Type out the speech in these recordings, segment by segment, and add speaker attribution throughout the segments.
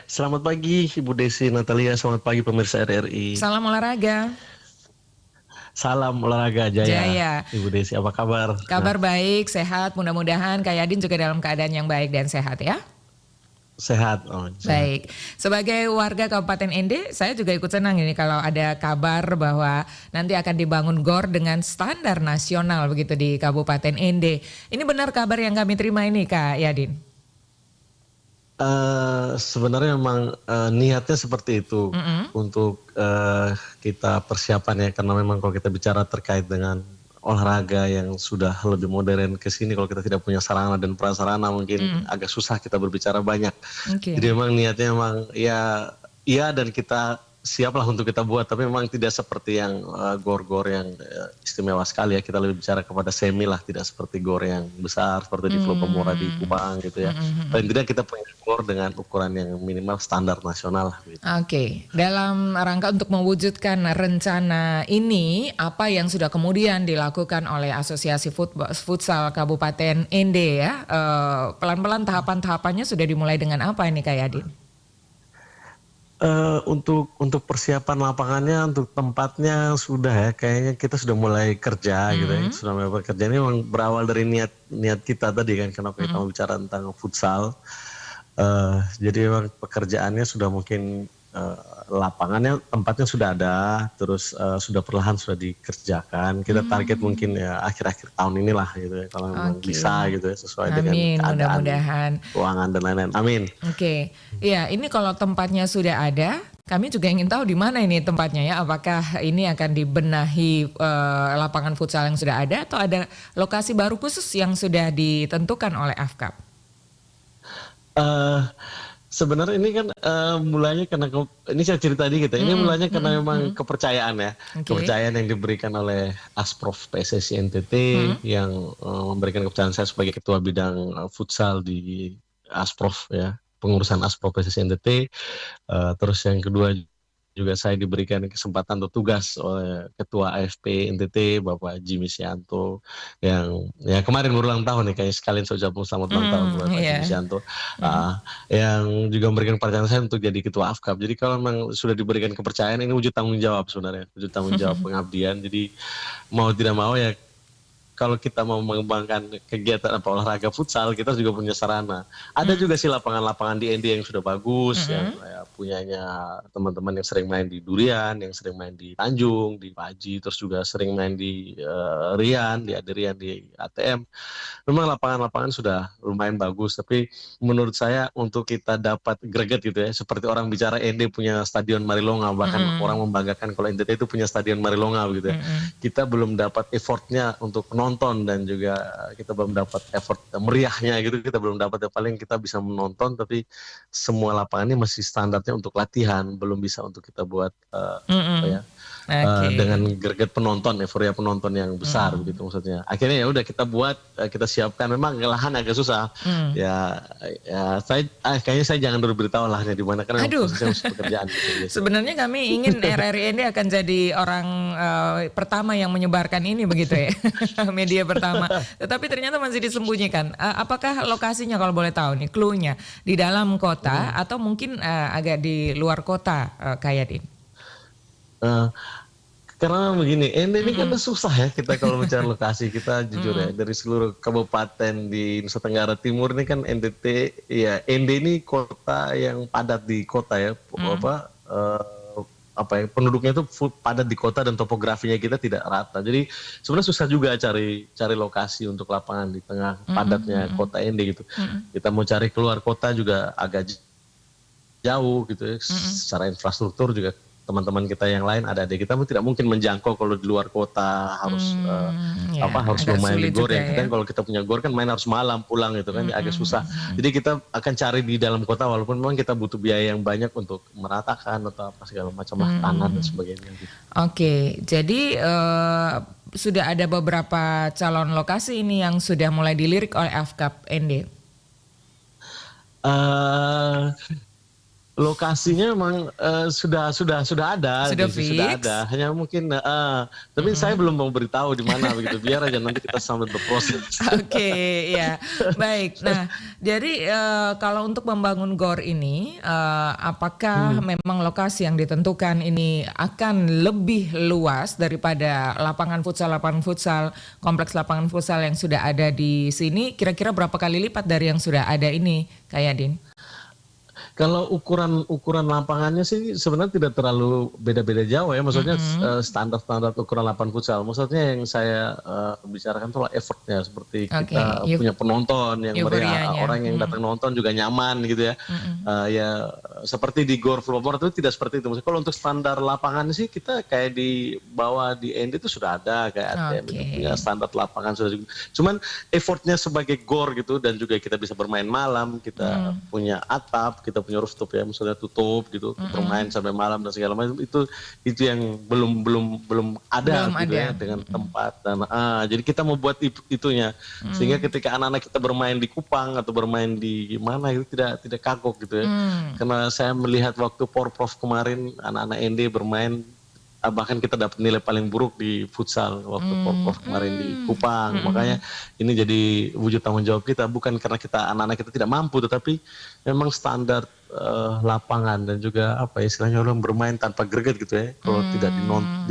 Speaker 1: Selamat pagi Ibu Desi Natalia, selamat pagi pemirsa RRI.
Speaker 2: Salam olahraga,
Speaker 1: Salam olahraga Jaya.
Speaker 2: Jaya.
Speaker 1: Ibu Desi apa kabar?
Speaker 2: Kabar baik, sehat. Mudah-mudahan Kak Yadin juga dalam keadaan yang baik dan sehat ya.
Speaker 1: Sehat, oh sehat.
Speaker 2: Baik, sebagai warga Kabupaten Ende, saya juga ikut senang ini kalau ada kabar bahwa nanti akan dibangun GOR dengan standar nasional begitu di Kabupaten Ende. Ini benar kabar yang kami terima ini Kak Yadin?
Speaker 1: Sebenarnya memang niatnya seperti itu untuk kita persiapan ya, karena memang kalau kita bicara terkait dengan olahraga yang sudah lebih modern ke sini, kalau kita tidak punya sarana dan prasarana mungkin agak susah kita berbicara banyak.
Speaker 2: Oke.
Speaker 1: Jadi memang niatnya memang ya iya, dan kita siaplah untuk kita buat, tapi memang tidak seperti yang gor-gor yang istimewa sekali ya. Kita lebih bicara kepada semi lah, tidak seperti gor yang besar seperti di Pulau Pemora di Kupang gitu ya. Paling tidak kita punya gor dengan ukuran yang minimal standar nasional lah gitu.
Speaker 2: Oke, dalam rangka untuk mewujudkan rencana ini, apa yang sudah kemudian dilakukan oleh Asosiasi Futsal Kabupaten Ende ya? Pelan-pelan tahapan-tahapannya sudah dimulai dengan apa ini Kak Yadin?
Speaker 1: Untuk persiapan lapangannya, untuk tempatnya sudah ya, kayaknya kita sudah mulai kerja gitu ya. Sudah mulai bekerja. Ini memang berawal dari niat kita tadi kan, kenapa kita mau bicara tentang futsal. Jadi memang pekerjaannya sudah mungkin lapangannya, tempatnya sudah ada, terus sudah perlahan sudah dikerjakan. Kita target mungkin ya akhir-akhir tahun inilah gitu ya, kalau memang bisa gitu ya, sesuai dengan
Speaker 2: Amin,
Speaker 1: keadaan
Speaker 2: mudah-mudahan.
Speaker 1: keuangan dan lain-lain. Amin.
Speaker 2: Oke, ya ini kalau tempatnya sudah ada, kami juga ingin tahu di mana ini tempatnya ya. Apakah ini akan dibenahi lapangan futsal yang sudah ada atau ada lokasi baru khusus yang sudah ditentukan oleh AFKAP?
Speaker 1: Sebenarnya ini kan mulanya karena ini saya cerita dikit ya. Ini mulanya karena memang kepercayaan ya, kepercayaan yang diberikan oleh Asprof PSSI NTT yang memberikan kepercayaan saya sebagai ketua bidang futsal di Asprof ya, pengurusan Asprof PSSI NTT. Terus yang kedua juga saya diberikan kesempatan untuk tugas oleh Ketua AFP NTT Bapak Jimmy Sianto, yang ya kemarin berulang tahun nih, kayak sekalian saya ucapkan selamat ulang tahun buat Pak Jimmy Sianto, yang juga memberikan kepercayaan saya untuk jadi Ketua AFKAP. Jadi kalau memang sudah diberikan kepercayaan, ini wujud tanggung jawab sebenarnya, wujud tanggung jawab pengabdian. Jadi mau tidak mau ya, kalau kita mau mengembangkan kegiatan apa olahraga futsal, kita juga punya sarana. Ada juga sih lapangan-lapangan di ND yang sudah bagus, yang ya, punyanya teman-teman yang sering main di Durian, yang sering main di Tanjung, di Paji, terus juga sering main di Rian, di Adrian, di ATM. Memang lapangan-lapangan sudah lumayan bagus, tapi menurut saya untuk kita dapat greget gitu ya, seperti orang bicara ND punya stadion Marilonga, bahkan orang membanggakan kalau NTT itu punya stadion Marilonga gitu ya. Kita belum dapat effortnya untuk nonton, dan juga kita belum dapat effort meriahnya gitu, kita belum dapat. Ya paling kita bisa menonton, tapi semua lapangan ini masih standarnya untuk latihan, belum bisa untuk kita buat apa ya, dengan greget penonton, euforia penonton yang besar begitu maksudnya. Akhirnya ya udah kita buat, kita siapkan. Memang lahan agak susah ya, saya kayaknya saya jangan dulu beritahu lahannya di mana, karena saya harus pekerjaan gitu.
Speaker 2: Sebenarnya kami ingin RRI ini akan jadi orang pertama yang menyebarkan ini begitu ya. Media pertama, tetapi ternyata masih disembunyikan. Apakah lokasinya kalau boleh tahu nih, clue-nya di dalam kota atau mungkin agak di luar kota, Kak Yadin?
Speaker 1: Karena begini, ini kan susah ya kita kalau bicara lokasi. Kita jujur ya, dari seluruh kabupaten di Nusa Tenggara Timur ini kan NTT ya, ND ini kota yang padat di kota ya, penduduknya itu padat di kota, dan topografinya kita tidak rata. Jadi sebenarnya susah juga cari lokasi untuk lapangan di tengah padatnya kota ND gitu. Kita mau cari keluar kota juga agak jauh gitu ya. Secara infrastruktur juga teman-teman kita yang lain, adik-adik kita tidak mungkin menjangkau kalau di luar kota, harus harus bermain di GOR ya. Kan kalau kita punya GOR kan main harus malam pulang gitu kan, agak susah. Jadi kita akan cari di dalam kota, walaupun memang kita butuh biaya yang banyak untuk meratakan atau apa segala macam lah, tanah dan sebagainya gitu.
Speaker 2: Oke, jadi sudah ada beberapa calon lokasi ini yang sudah mulai dilirik oleh AFKAP ND.
Speaker 1: lokasinya memang sudah ada,
Speaker 2: Sudah
Speaker 1: Desi, sudah
Speaker 2: fix?
Speaker 1: ada. Hanya mungkin, tapi saya belum mau beritahu di mana begitu. Biar aja nanti kita sambil berproses.
Speaker 2: Oke, ya, baik. Nah, jadi kalau untuk membangun GOR ini, apakah memang lokasi yang ditentukan ini akan lebih luas daripada lapangan futsal, kompleks lapangan futsal yang sudah ada di sini? Kira-kira berapa kali lipat dari yang sudah ada ini, Kak Yadin?
Speaker 1: Kalau ukuran lapangannya sih sebenarnya tidak terlalu beda-beda jauh ya. Maksudnya standar-standar ukuran lapangan futsal. Maksudnya yang saya bicarakan tuh effortnya, seperti
Speaker 2: Oke,
Speaker 1: kita punya penonton yang meriah,
Speaker 2: euforianya.
Speaker 1: orang yang datang nonton juga nyaman gitu ya. Ya seperti di Gor Flopor itu tidak seperti itu. Maksudnya kalau untuk standar lapangan sih kita kayak di bawah di ND itu sudah ada kayak ATM itu punya standar lapangan sudah. Cuman effortnya sebagai Gor gitu, dan juga kita bisa bermain malam, kita punya atap, kita punya rooftop ya, misalnya tutup gitu, bermain sampai malam dan segala macam, itu yang belum ada gitu ya dengan tempat. Dan jadi kita mau buat itunya sehingga ketika anak-anak kita bermain di Kupang atau bermain di mana itu tidak kagok gitu ya. Karena saya melihat waktu Porprov kemarin anak-anak ND bermain, bahkan kita dapat nilai paling buruk di futsal waktu Porprov kemarin di Kupang. Makanya ini jadi wujud tanggung jawab kita, bukan karena kita anak-anak kita tidak mampu, tetapi memang standar lapangan dan juga apa ya istilahnya, orang bermain tanpa greget gitu ya, kalau tidak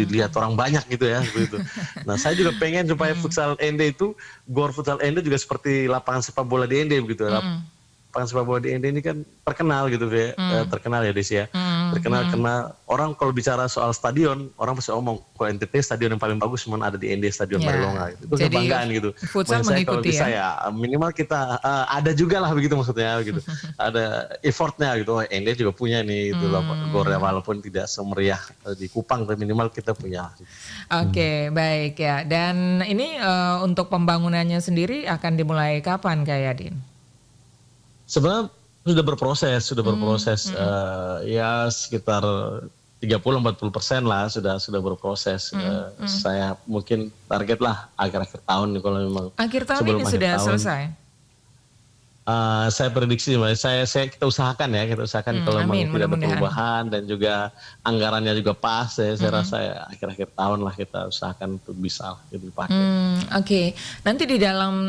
Speaker 1: dilihat orang banyak gitu ya begitu. Nah saya juga pengen supaya futsal ND itu, Gor futsal ND juga seperti lapangan sepak bola di ND begitu. Lapangan sepak bola di ND ini kan terkenal gitu ya, terkenal ya Desi ya. Terkenal karena orang kalau bicara soal stadion, orang pasti ngomong kalau NTT stadion yang paling bagus cuma ada di ND, Stadion Marilonga gitu. Itu kebanggaan gitu.
Speaker 2: Futsal
Speaker 1: saya kalau bisa
Speaker 2: ya?
Speaker 1: Minimal kita ada juga lah begitu maksudnya gitu. Ada effortnya gitu. ND juga punya nih itu Gor, walaupun tidak semeriah di Kupang, tapi minimal kita punya.
Speaker 2: Oke, baik ya. Dan ini untuk pembangunannya sendiri akan dimulai kapan, Kak Yadin?
Speaker 1: Sebenarnya sudah berproses, ya sekitar 30-40% lah sudah berproses. Saya mungkin target lah akhir-akhir tahun nih, kalau memang
Speaker 2: akhir tahun ini sudah selesai.
Speaker 1: Saya prediksi, kita usahakan kalau memang tidak ada perubahan dan juga anggarannya juga pas, saya rasa ya akhir-akhir tahun lah kita usahakan untuk bisa dipakai.
Speaker 2: Oke. Nanti di dalam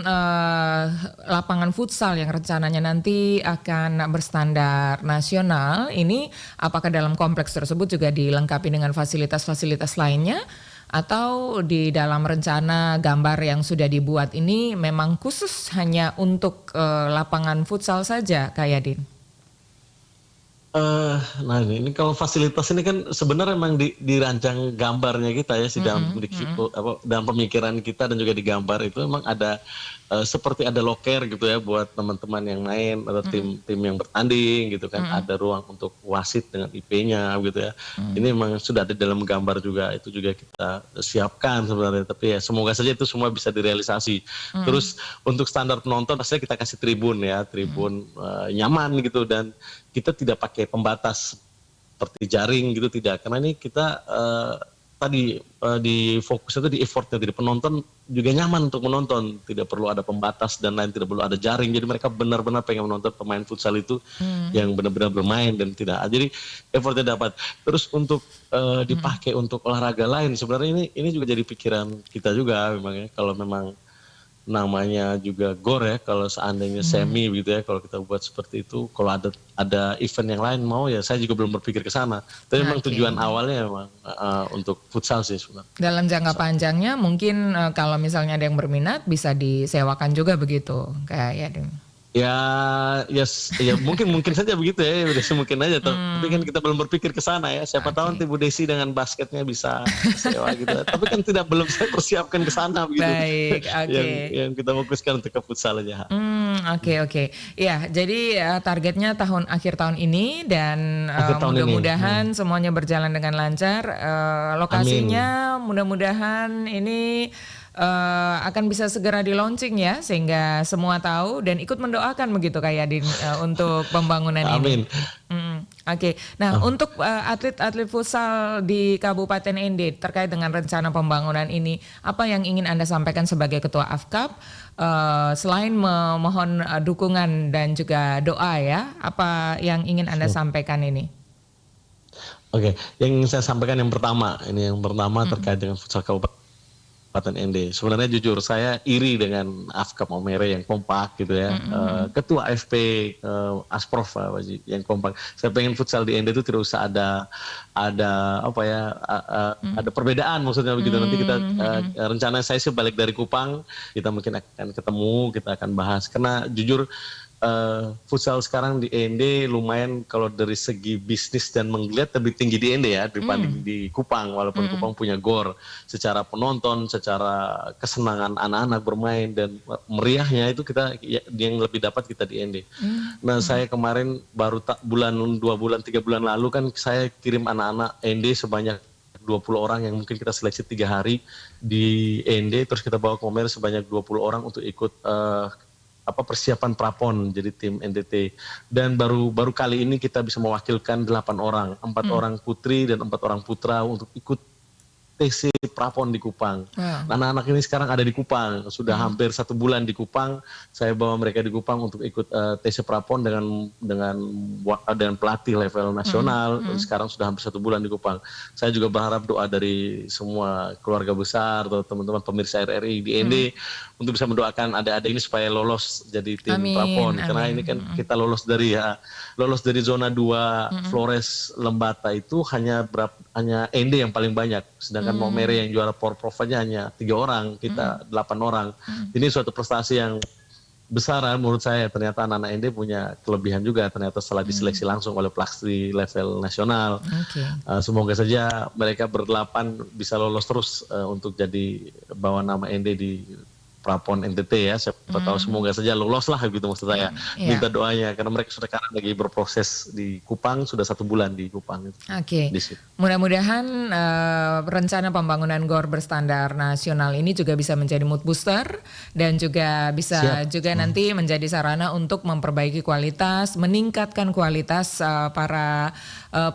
Speaker 2: lapangan futsal yang rencananya nanti akan berstandar nasional ini, apakah dalam kompleks tersebut juga dilengkapi dengan fasilitas-fasilitas lainnya? Atau di dalam rencana gambar yang sudah dibuat ini memang khusus hanya untuk lapangan futsal saja, Kak Yadin?
Speaker 1: Nah ini kalau fasilitas ini kan sebenarnya memang dirancang gambarnya kita ya, dalam pemikiran kita dan juga di gambar itu memang ada seperti ada loker gitu ya buat teman-teman yang main atau tim yang bertanding gitu kan, ada ruang untuk wasit dengan IP-nya gitu ya. Ini memang sudah ada dalam gambar juga, itu juga kita siapkan sebenarnya, tapi ya semoga saja itu semua bisa direalisasi. Terus untuk standar penonton pastinya kita kasih tribun nyaman gitu, dan kita tidak pakai pembatas seperti jaring gitu, tidak, karena ini kita di fokus itu di effortnya, jadi penonton juga nyaman untuk menonton, tidak perlu ada pembatas dan lain, tidak perlu ada jaring, jadi mereka benar-benar pengen menonton pemain futsal itu yang benar-benar bermain dan tidak, jadi effortnya dapat. Terus untuk dipakai untuk olahraga lain, sebenarnya ini juga jadi pikiran kita juga memang ya, kalau memang namanya juga GOR ya, kalau seandainya semi gitu ya, kalau kita buat seperti itu, kalau ada event yang lain mau ya, saya juga belum berpikir ke sana. Tapi memang tujuan awalnya memang untuk futsal sih sebenarnya.
Speaker 2: Dalam jangka panjangnya mungkin kalau misalnya ada yang berminat bisa disewakan juga begitu, kayak ya.
Speaker 1: Ya mungkin saja begitu ya, mungkin aja. Tapi kan kita belum berpikir ke sana ya. Siapa tahu nanti Bu Desi dengan basketnya bisa sewa gitu. Tapi kan belum saya persiapkan ke sana begitu.
Speaker 2: Baik, oke.
Speaker 1: Yang kita fokuskan untuk ke futsal aja.
Speaker 2: Oke. Ya, jadi targetnya akhir tahun ini, dan mudah-mudahan semuanya berjalan dengan lancar. Lokasinya mudah-mudahan ini akan bisa segera di launching ya, sehingga semua tahu dan ikut mendoakan begitu Kak Yadin untuk pembangunan ini.
Speaker 1: Amin.
Speaker 2: Oke, nah untuk atlet-atlet futsal di Kabupaten ND terkait dengan rencana pembangunan ini, apa yang ingin Anda sampaikan sebagai Ketua AFKAP selain memohon dukungan dan juga doa ya, apa yang ingin Anda sampaikan ini?
Speaker 1: Oke, yang ingin saya sampaikan yang pertama terkait dengan futsal Kabupaten ND. Sebenarnya jujur saya iri dengan AFKAP Maumere yang kompak gitu ya. Ketua FP Asprof Pak Waji yang kompak. Saya pengen futsal di ND itu tidak usah ada apa ya ada perbedaan maksudnya begitu. Nanti kita rencana saya sih balik dari Kupang, kita mungkin akan ketemu, kita akan bahas karena jujur futsal sekarang di ND lumayan kalau dari segi bisnis dan menggeliat lebih tinggi di ND ya dibanding di Kupang, walaupun Kupang punya GOR secara penonton, secara kesenangan anak-anak bermain dan meriahnya itu kita yang lebih dapat kita di ND. Nah saya kemarin baru 2 bulan 3 bulan lalu kan saya kirim anak-anak ND sebanyak 20 orang yang mungkin kita seleksi 3 hari di ND, terus kita bawa ke Maumere sebanyak 20 orang untuk ikut persiapan prapon jadi tim NTT, dan baru kali ini kita bisa mewakilkan 8 orang, 4 orang putri dan 4 orang putra untuk ikut TC prapon di Kupang. Anak-anak ini sekarang ada di Kupang, sudah hampir 1 bulan di Kupang. Saya bawa mereka di Kupang untuk ikut TC prapon dengan pelatih level nasional. Sekarang sudah hampir 1 bulan di Kupang. Saya juga berharap doa dari semua keluarga besar atau teman-teman pemirsa RRI di ND untuk bisa mendoakan adik-adik ini supaya lolos jadi tim prapon. Karena ini kan kita lolos dari zona 2 Flores Lembata itu hanya ND yang paling banyak, sedangkan Maumere yang juara Porprov aja hanya 3 orang, kita 8 orang. Ini suatu prestasi yang besar menurut saya. Ternyata anak-anak ND punya kelebihan juga ternyata setelah diseleksi langsung oleh pelatih level nasional. Semoga saja mereka berdelapan bisa lolos terus untuk jadi bawa nama ND di prapon NTT ya, siapa tahu semoga saja lolos lah gitu maksud saya. Minta doanya karena mereka sudah sekarang lagi berproses di Kupang, sudah 1 bulan di Kupang.
Speaker 2: Oke. Mudah-mudahan rencana pembangunan GOR berstandar nasional ini juga bisa menjadi mood booster dan juga bisa juga nanti menjadi sarana untuk memperbaiki kualitas, meningkatkan kualitas para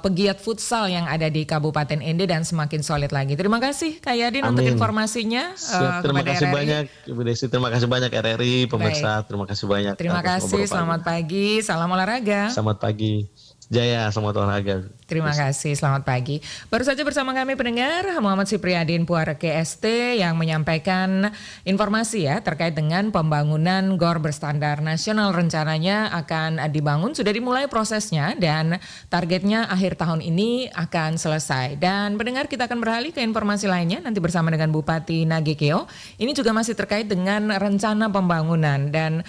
Speaker 2: pegiat futsal yang ada di Kabupaten ND dan semakin solid lagi. Terima kasih Kak Yadin untuk informasinya.
Speaker 1: Terima kasih banyak Ibu Desi, terima kasih banyak RRI, pemirsa, terima kasih banyak.
Speaker 2: Terima kasih, selamat pagi, salam olahraga.
Speaker 1: Selamat pagi, Jaya, selamat olahraga.
Speaker 2: Terima kasih, selamat pagi. Baru saja bersama kami pendengar Muhammad Sipriadin Puareke ST yang menyampaikan informasi ya terkait dengan pembangunan GOR berstandar nasional. Rencananya akan dibangun, sudah dimulai prosesnya dan targetnya akhir tahun ini akan selesai. Dan pendengar, kita akan beralih ke informasi lainnya nanti bersama dengan Bupati Nagekeo. Ini juga masih terkait dengan rencana pembangunan dan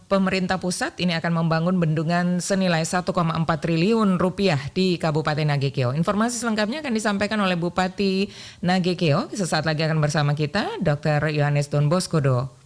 Speaker 2: pemerintah pusat ini akan membangun bendungan senilai 1,4 triliun rupiah di Kabupaten Nagekeo. Informasi selengkapnya akan disampaikan oleh Bupati Nagekeo. Sesaat lagi akan bersama kita Dr. Yohanes Don Bosco Do.